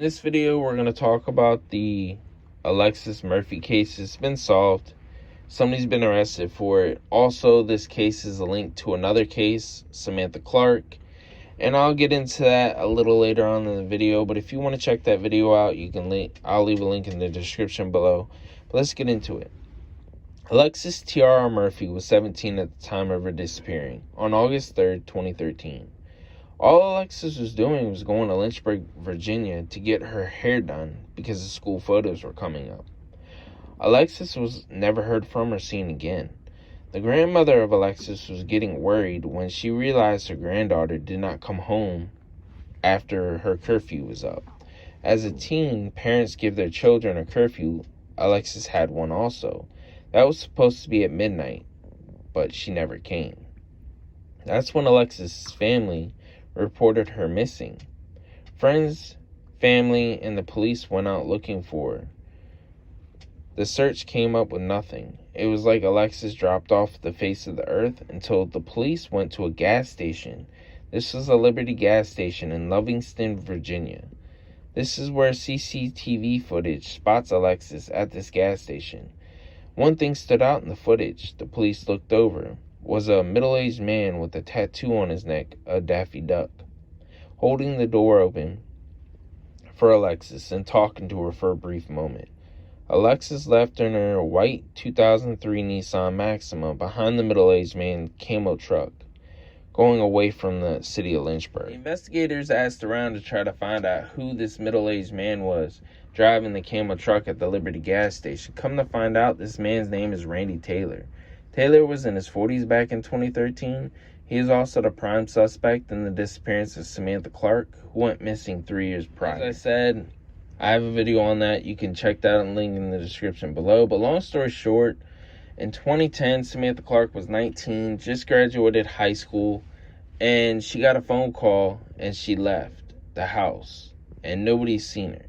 In this video, we're going to talk about the Alexis Murphy case. It's been solved. Somebody's been arrested for it. Also, this case is a link to another case, Samantha Clarke. And I'll get into that a little later on in the video. But if you want to check that video out, you can I'll leave a link in the description below. But let's get into it. Alexis T.R.R. Murphy was 17 at the time of her disappearing on August 3rd, 2013. All Alexis was doing was going to Lynchburg, Virginia to get her hair done because the school photos were coming up. Alexis was never heard from or seen again. The grandmother of Alexis was getting worried when she realized her granddaughter did not come home after her curfew was up. As a teen, parents give their children a curfew. Alexis had one also. That was supposed to be at midnight, but she never came. That's when Alexis' family reported her missing. Friends, family, and the police went out looking for her. The search came up with nothing. It was like Alexis dropped off the face of the earth until the police went to a gas station. This was a Liberty gas station in Livingston, Virginia. This is where CCTV footage spots Alexis at this gas station. One thing stood out in the footage the police looked over was a middle-aged man with a tattoo on his neck, a Daffy Duck, holding the door open for Alexis and talking to her for a brief moment. Alexis left in her white 2003 Nissan Maxima behind the middle-aged man's camo truck, going away from the city of Lynchburg. The investigators asked around to try to find out who this middle-aged man was driving the camo truck at the Liberty gas station. Come to find out, this man's name is Randy Taylor. Taylor was in his 40s back in 2013. He is also the prime suspect in the disappearance of Samantha Clarke, who went missing 3 years prior. As I said, I have a video on that. You can check that link in the description below. But long story short, in 2010, Samantha Clarke was 19, just graduated high school, and she got a phone call and she left the house, and nobody's seen her.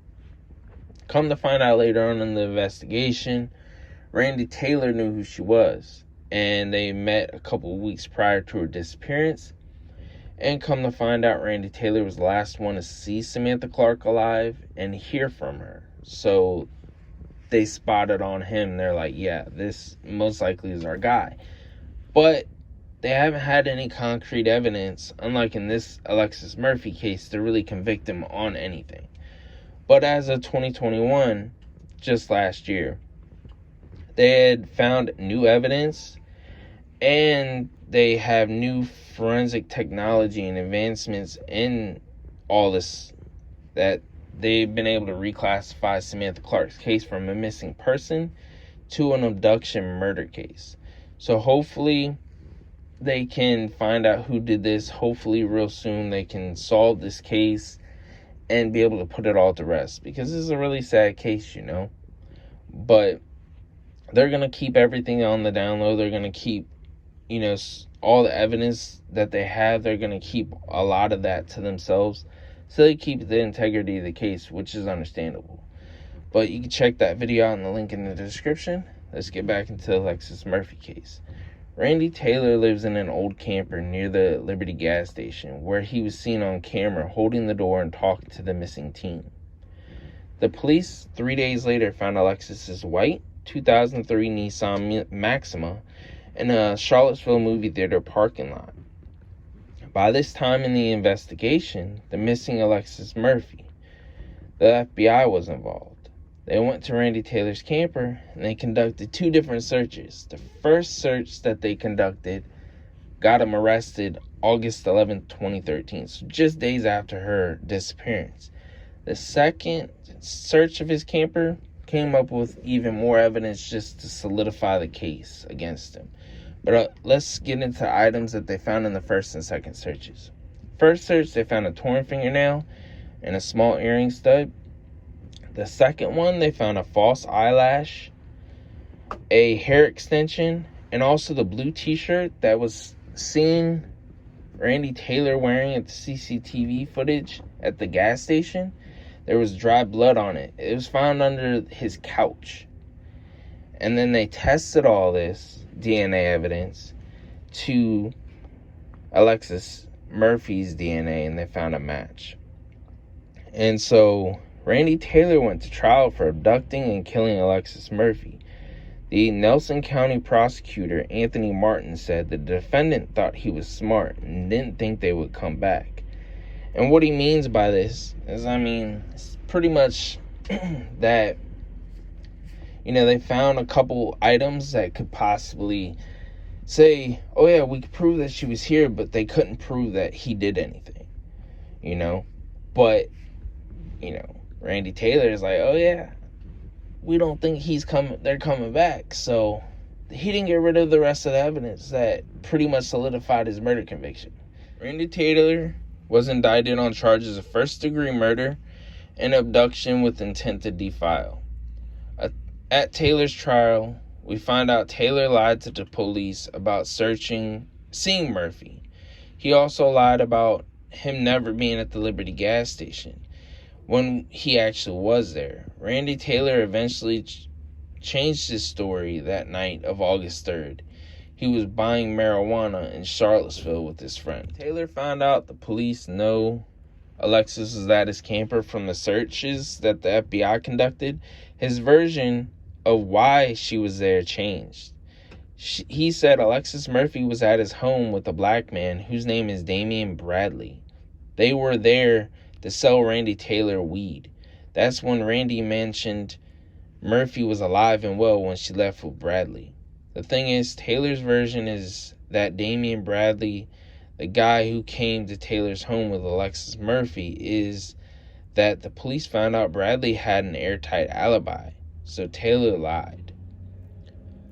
Come to find out later on in the investigation, Randy Taylor knew who she was, and they met a couple of weeks prior to her disappearance. And come to find out, Randy Taylor was the last one to see Samantha Clarke alive and hear from her. So they spotted on him. They're like, yeah, this most likely is our guy. But they haven't had any concrete evidence, unlike in this Alexis Murphy case, to really convict him on anything. But as of 2021, just last year, they had found new evidence, and they have new forensic technology and advancements in all this that they've been able to reclassify Samantha Clarke's case from a missing person to an abduction murder case. So hopefully they can find out who did this. Hopefully real soon they can solve this case and be able to put it all to rest, because this is a really sad case, you know. But they're going to keep everything on the down low. They're going to keep, you know, all the evidence that they have. They're going to keep a lot of that to themselves, so they keep the integrity of the case, which is understandable. But you can check that video out in the link in the description. Let's get back into the Alexis Murphy case. Randy Taylor lives in an old camper near the Liberty gas station, where he was seen on camera holding the door and talking to the missing teen. The police 3 days later found Alexis's white 2003 Nissan Maxima in a Charlottesville movie theater parking lot. By this time in the investigation, the missing Alexis Murphy, the FBI was involved. They went to Randy Taylor's camper and they conducted 2 different searches. The first search that they conducted got him arrested August 11th, 2013, so just days after her disappearance. The second search of his camper came up with even more evidence just to solidify the case against him. But let's get into items that they found in the first and second searches. First search, they found a torn fingernail and a small earring stud. The second one, they found a false eyelash, a hair extension, and also the blue t-shirt that was seen Randy Taylor wearing at the CCTV footage at the gas station. There was dry blood on it. It was found under his couch. And then they tested all this DNA evidence to Alexis Murphy's DNA, and they found a match. And so Randy Taylor went to trial for abducting and killing Alexis Murphy. The Nelson County prosecutor, Anthony Martin, said the defendant thought he was smart and didn't think they would come back. And what he means by this is, it's pretty much that, they found a couple items that could possibly say, oh yeah, we could prove that she was here, but they couldn't prove that he did anything, But, Randy Taylor is like, oh yeah, we don't think they're coming back. So he didn't get rid of the rest of the evidence that pretty much solidified his murder conviction. Randy Taylor was indicted on charges of first-degree murder and abduction with intent to defile. At Taylor's trial, we find out Taylor lied to the police about seeing Murphy. He also lied about him never being at the Liberty gas station when he actually was there. Randy Taylor eventually changed his story that night of August 3rd. He was buying marijuana in Charlottesville with his friend. Taylor found out the police know Alexis was at his camper from the searches that the FBI conducted. His version of why she was there changed. He said Alexis Murphy was at his home with a black man whose name is Damian Bradley. They were there to sell Randy Taylor weed. That's when Randy mentioned Murphy was alive and well when she left with Bradley. The thing is, Taylor's version is that Damian Bradley, the guy who came to Taylor's home with Alexis Murphy, is that the police found out Bradley had an airtight alibi, so Taylor lied.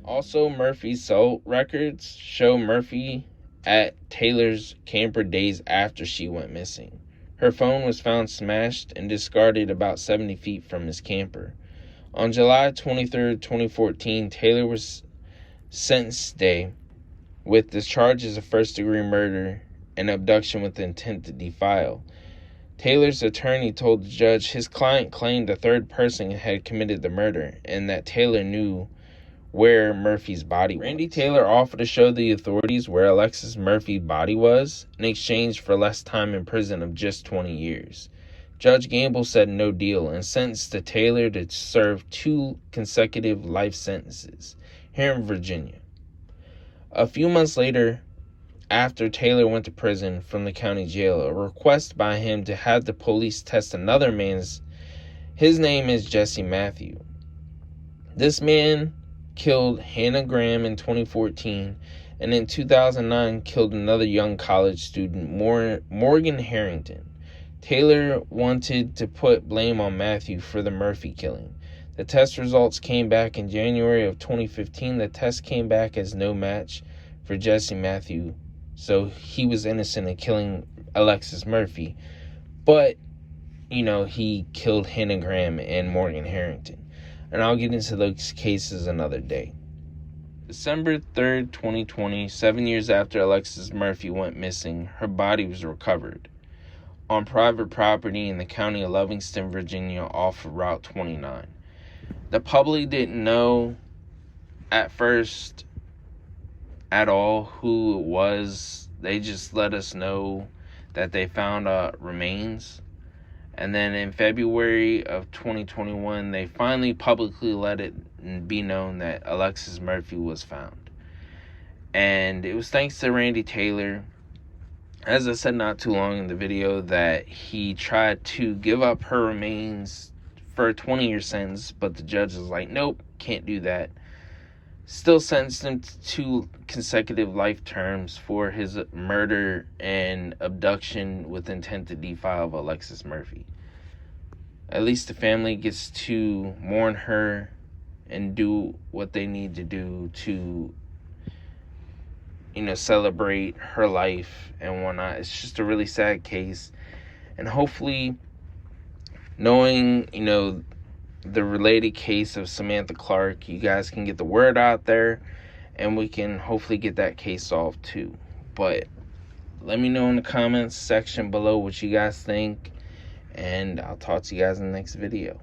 Also, Murphy's cell records show Murphy at Taylor's camper days after she went missing. Her phone was found smashed and discarded about 70 feet from his camper. On July 23, 2014, Taylor was sentenced day with the charges of first-degree murder and abduction with intent to defile. Taylor's attorney told the judge his client claimed a third person had committed the murder and that Taylor knew where Murphy's body was. Randy Taylor offered to show the authorities where Alexis Murphy's body was in exchange for less time in prison of just 20 years. Judge Gamble said no deal and sentenced the Taylor to serve 2 consecutive life sentences here in Virginia. A few months later, after Taylor went to prison from the county jail, a request by him to have the police test another man's, his name is Jesse Matthew. This man killed Hannah Graham in 2014, and in 2009 killed another young college student, Morgan Harrington. Taylor wanted to put blame on Matthew for the Murphy killing. The test results came back in January of 2015. The test came back as no match for Jesse Matthew, so he was innocent in killing Alexis Murphy. But, he killed Hannah Graham and Morgan Harrington. And I'll get into those cases another day. December 3rd, 2020, 7 years after Alexis Murphy went missing, her body was recovered on private property in the county of Livingston, Virginia, off of Route 29. The public didn't know at first at all who it was. They just let us know that they found remains. And then in February of 2021, they finally publicly let it be known that Alexis Murphy was found. And it was thanks to Randy Taylor, as I said not too long in the video, that he tried to give up her remains for a 20-year sentence, but the judge was like, nope, can't do that. Still sentenced him to 2 consecutive life terms for his murder and abduction with intent to defile of Alexis Murphy. At least the family gets to mourn her and do what they need to do to, celebrate her life and whatnot. It's just a really sad case. And hopefully, knowing, the related case of Samantha Clarke, you guys can get the word out there and we can hopefully get that case solved too. But let me know in the comments section below what you guys think, and I'll talk to you guys in the next video.